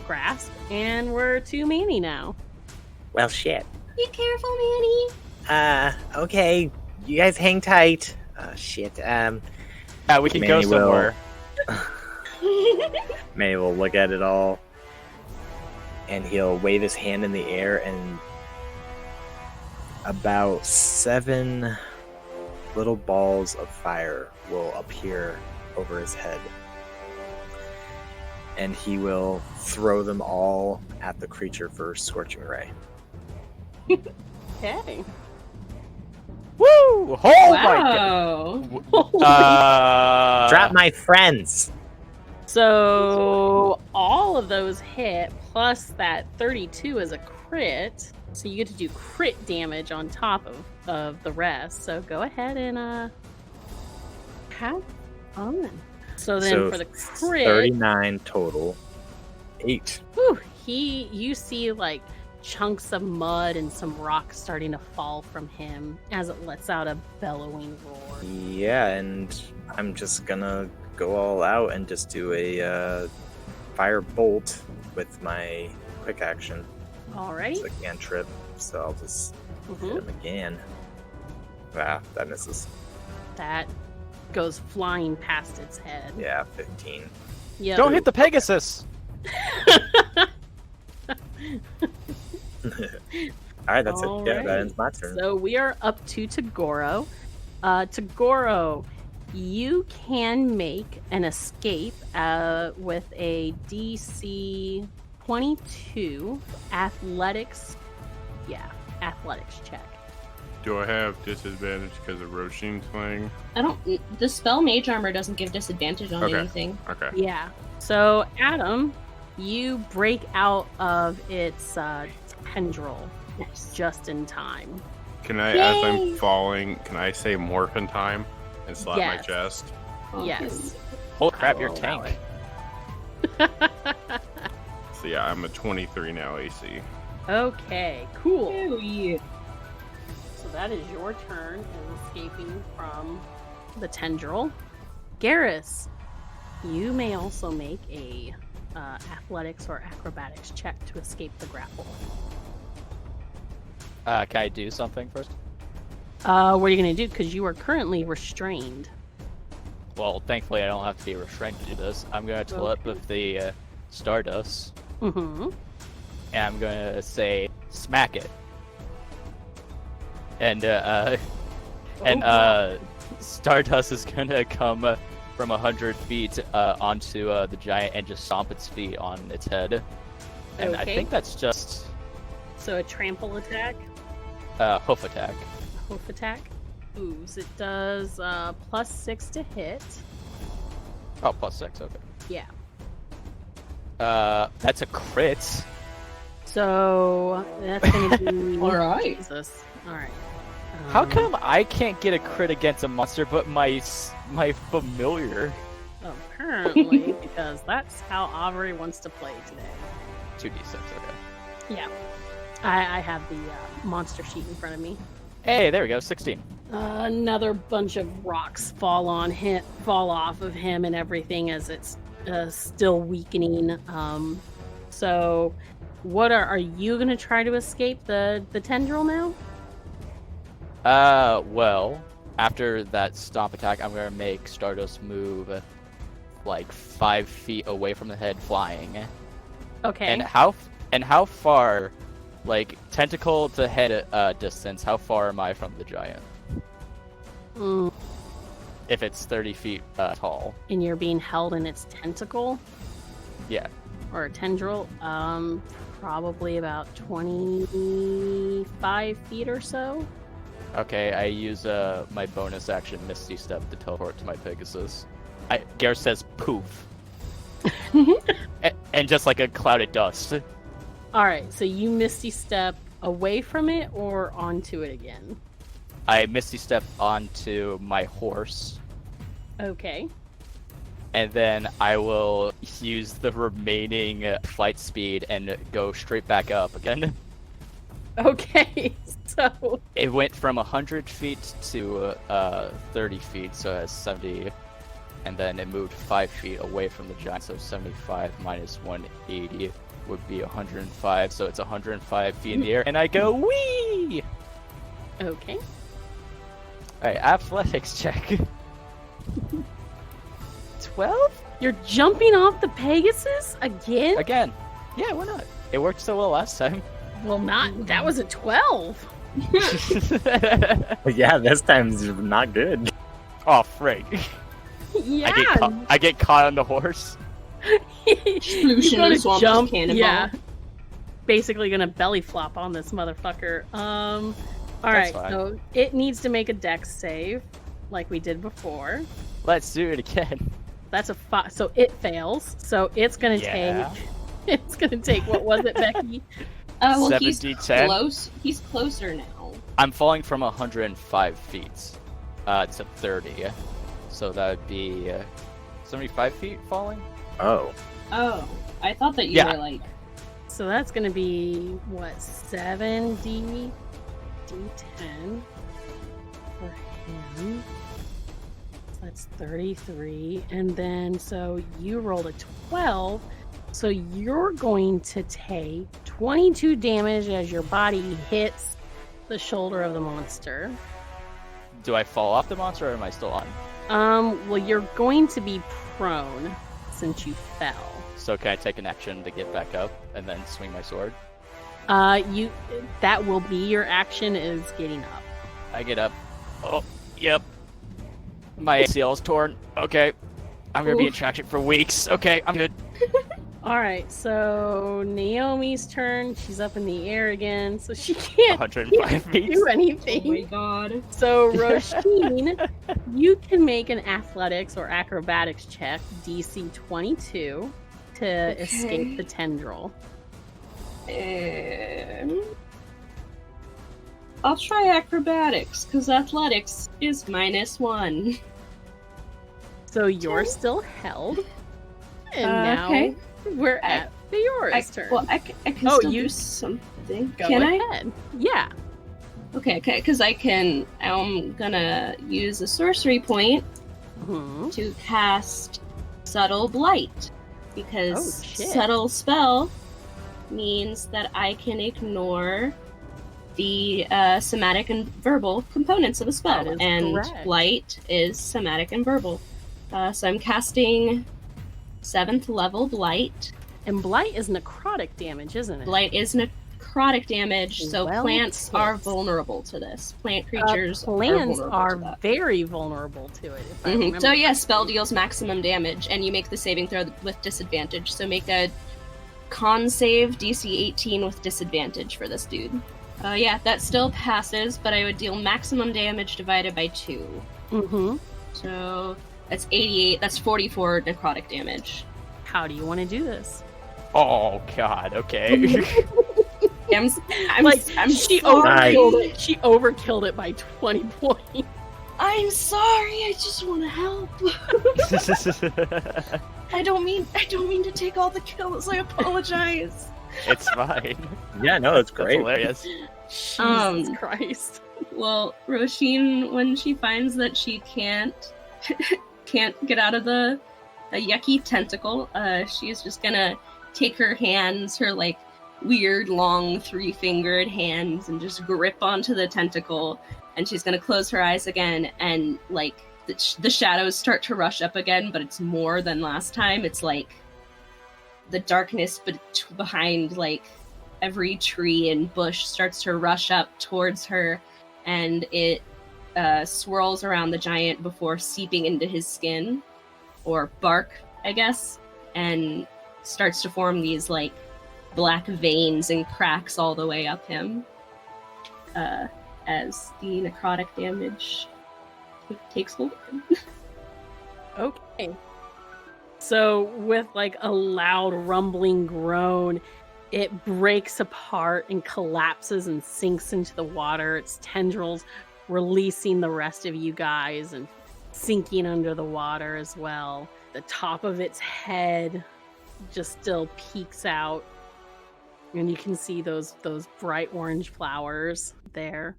grasp. And we're to Manny now. Well, shit. Be careful, Manny. Okay. You guys hang tight. Shit. Yeah, we can Manny go somewhere. Manny will look at it all, and he'll wave his hand in the air, and about 7 little balls of fire will appear over his head. And he will throw them all at the creature for Scorching Ray. Okay. Woo! Oh Wow. my god. Drop my friends! So all of those hit, plus that 32 is a crit. So you get to do crit damage on top of the rest. So go ahead and have fun. So then for the crit, 39 total. 8. whew, you see like chunks of mud and some rocks starting to fall from him as it lets out a bellowing roar. Yeah, and I'm just gonna go all out and just do a fire bolt with my quick action. Alright. It's a cantrip, so I'll just hit Mhm. him again. Ah, that misses. That goes flying past its head. Yeah, 15. Yep. Don't hit the Pegasus. Alright, that's it. Yeah, Alright. that ends my turn. So we are up to Tagoro. Tagoro, you can make an escape with a DC 22 athletics. Yeah, athletics check. Do I have disadvantage because of Roisin's playing? I don't. The spell Mage Armor doesn't give disadvantage on Okay. anything. Okay. Yeah. So Adam, you break out of its tendril just in time. Can I, as I'm falling, can I say Morphin time and slap my Yes. chest? Yes. Holy crap, you're will a allow tank. So yeah, I'm a 23 now AC. Okay, cool. Oh, yeah. So that is your turn in escaping from the tendril. Garus, you may also make a athletics or acrobatics check to escape the grapple. Can I do something first? What are you going to do? Because you are currently restrained. Well, thankfully I don't have to be restrained to do this. I'm going to flip with the Stardust. Mm-hmm. And I'm going to say, smack it. And Stardust is going to come from 100 feet onto the giant and just stomp its feet on its head. And I think that's just... So a trample attack? Hoof attack. Hoof attack? Ooze. It does +6 to hit. Oh, +6, okay. Yeah. That's a crit. So that's gonna be Alright. Jesus. Alright. How come I can't get a crit against a monster, but my familiar? Apparently, because that's how Aubrey wants to play today. 2d6, okay. Yeah. I have the monster sheet in front of me. Hey, there we go, 16. Another bunch of rocks fall off of him and everything as it's still weakening. So, what are you gonna try to escape the tendril now? Well, after that stomp attack, I'm gonna make Stardust move like 5 feet away from the head, flying. Okay. And how far, like tentacle to head distance? How far am I from the giant? If it's 30 feet tall. And you're being held in its tentacle? Yeah. Or a tendril? Probably about 25 feet or so. Okay, I use my bonus action Misty Step to teleport to my Pegasus. Gareth says poof. and just like a cloud of dust. Alright, so you Misty Step away from it or onto it again? I Misty Step onto my horse. Okay. And then I will use the remaining flight speed and go straight back up again. Okay, so... It went from 100 feet to 30 feet, so it has 70. And then it moved 5 feet away from the giant, so 75 minus 180 would be 105. So it's 105 feet in the air, and I go, whee! Okay. Alright, athletics check. 12? You're jumping off the Pegasus again? Again. Yeah, why not? It worked so well last time. Well, that was a 12. Yeah, this time's not good. Oh, frig. Yeah. I get caught on the horse. Solution in the swamp jump, cannonball. yeah. Basically gonna belly flop on this motherfucker. Alright, so it needs to make a dex save, like we did before. Let's do it again. That's a 5, so it fails. So it's gonna take. It's gonna take. What was it, Becky? Well, 70, he's 10. close. He's closer now. I'm falling from 105 feet to 30, so that would be 75 feet falling. Oh, I thought that you were like. So that's gonna be what, 70 d10 for him. So that's 33, and then so you rolled a 12. So you're going to take 22 damage as your body hits the shoulder of the monster. Do I fall off the monster, or am I still on? Well, you're going to be prone since you fell. So can I take an action to get back up and then swing my sword? That will be your action, is getting up. I get up. Oh, yep. My ACL is torn. Okay. I'm gonna be in traction for weeks. Okay, I'm good. Alright, so Naomi's turn. She's up in the air again, so she can't 105 feet. do anything. Oh my god. So Roisin, you can make an athletics or acrobatics check, DC 22, to escape the tendril. I'll try acrobatics, because athletics is -1. So you're still held. And now okay. we're at Fiora's turn. Well, I can still do something. Go Can ahead. Yeah. Okay, because I can I'm gonna use a sorcery point to cast Subtle Blight, because Subtle Spell means that I can ignore the somatic and verbal components of the spell, and correct. Blight is somatic and verbal. So I'm casting 7th level Blight. And Blight is necrotic damage, isn't it? Blight is necrotic damage, so Well, plants yes. are vulnerable to this. Plant creatures Plants are are vulnerable to that. very vulnerable to it. If I remember So yeah, spell deals maximum damage, and you make the saving throw with disadvantage. So make a con save DC 18 with disadvantage for this dude. Yeah, that still passes, but I would deal maximum damage divided by 2. Mm-hmm. So that's 88. That's 44 necrotic damage. How do you want to do this? Oh god, okay. I'm she sorry. overkilled it. She overkilled it by 20 points. I'm sorry. I just want to help. I don't mean to take all the kills. I apologize. It's fine. Yeah, no, it's That's great. hilarious. Jesus Christ. Well, Roisin, when she finds that she can't get out of the yucky tentacle, she's just gonna take her hands, her like weird long 3-fingered hands, and just grip onto the tentacle, and she's gonna close her eyes again, and like the shadows start to rush up again, but it's more than last time. It's like the darkness behind like every tree and bush starts to rush up towards her, and it swirls around the giant before seeping into his skin, or bark, I guess, and starts to form these like black veins and cracks all the way up him, as the necrotic damage takes hold of him. Okay. So with like a loud rumbling groan, it breaks apart and collapses and sinks into the water. Its tendrils releasing the rest of you guys and sinking under the water as well. The top of its head just still peeks out, and you can see those bright orange flowers there.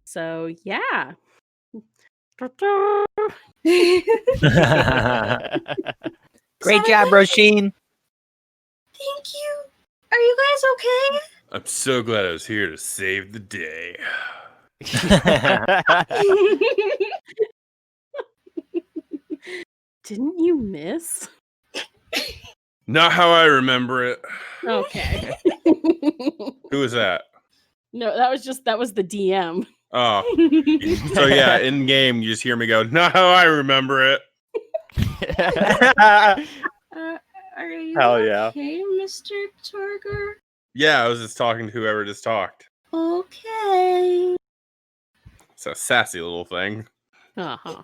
So yeah. Great job, Roisin. Thank you. Are you guys okay? I'm so glad I was here to save the day. Didn't you miss? Not how I remember it. Okay. Who was that? No, that was the DM. Oh. So yeah, in game, you just hear me go, not how I remember it. Are you Hell yeah. okay, Mr. Targer? Yeah, I was just talking to whoever just talked. Okay. It's a sassy little thing. Uh-huh.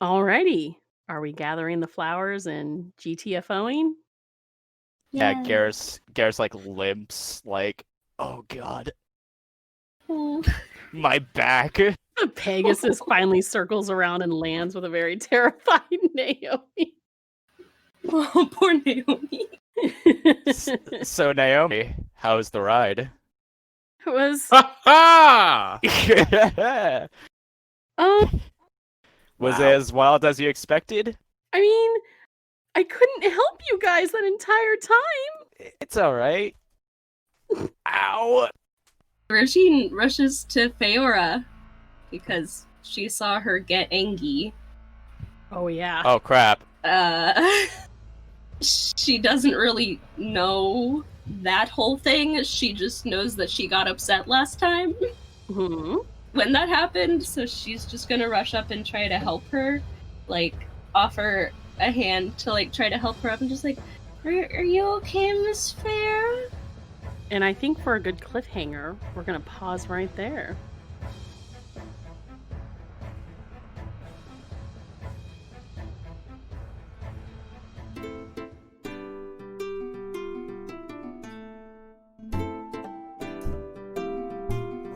Alrighty. Are we gathering the flowers and GTFOing? Yeah, Garus like limps, like, oh god, Oh. my back. Pegasus finally circles around and lands with a very terrified Naomi. Oh, poor Naomi. So Naomi, how's the ride? It was Was it as wild as you expected? I mean, I couldn't help you guys that entire time. It's alright. Ow! Roisin rushes to Feora because she saw her get angry. Oh yeah. Oh crap. She doesn't really know that whole thing. She just knows that she got upset last time when that happened. So she's just gonna rush up and try to help her, like offer a hand to like try to help her up, and just like, are you okay, Miss Fair? And I think for a good cliffhanger, we're gonna pause right there.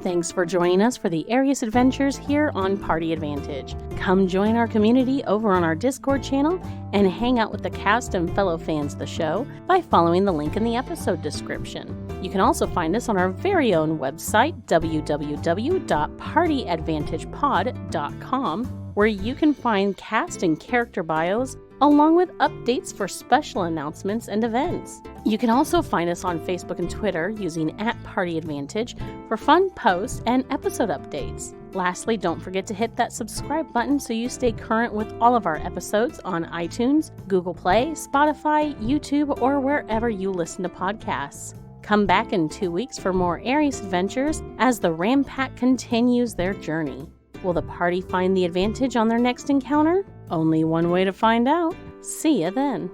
Thanks for joining us for the Arias adventures here on Party Advantage. Come join our community over on our Discord channel and hang out with the cast and fellow fans of the show by following the link in the episode description. You can also find us on our very own website, www.partyadvantagepod.com, where you can find cast and character bios, along with updates for special announcements and events. You can also find us on Facebook and Twitter using @PartyAdvantage for fun posts and episode updates. Lastly, don't forget to hit that subscribe button so you stay current with all of our episodes on iTunes, Google Play, Spotify, YouTube, or wherever you listen to podcasts. Come back in 2 weeks for more Arias adventures as the Rampant continues their journey. Will the party find the advantage on their next encounter? Only one way to find out. See ya then.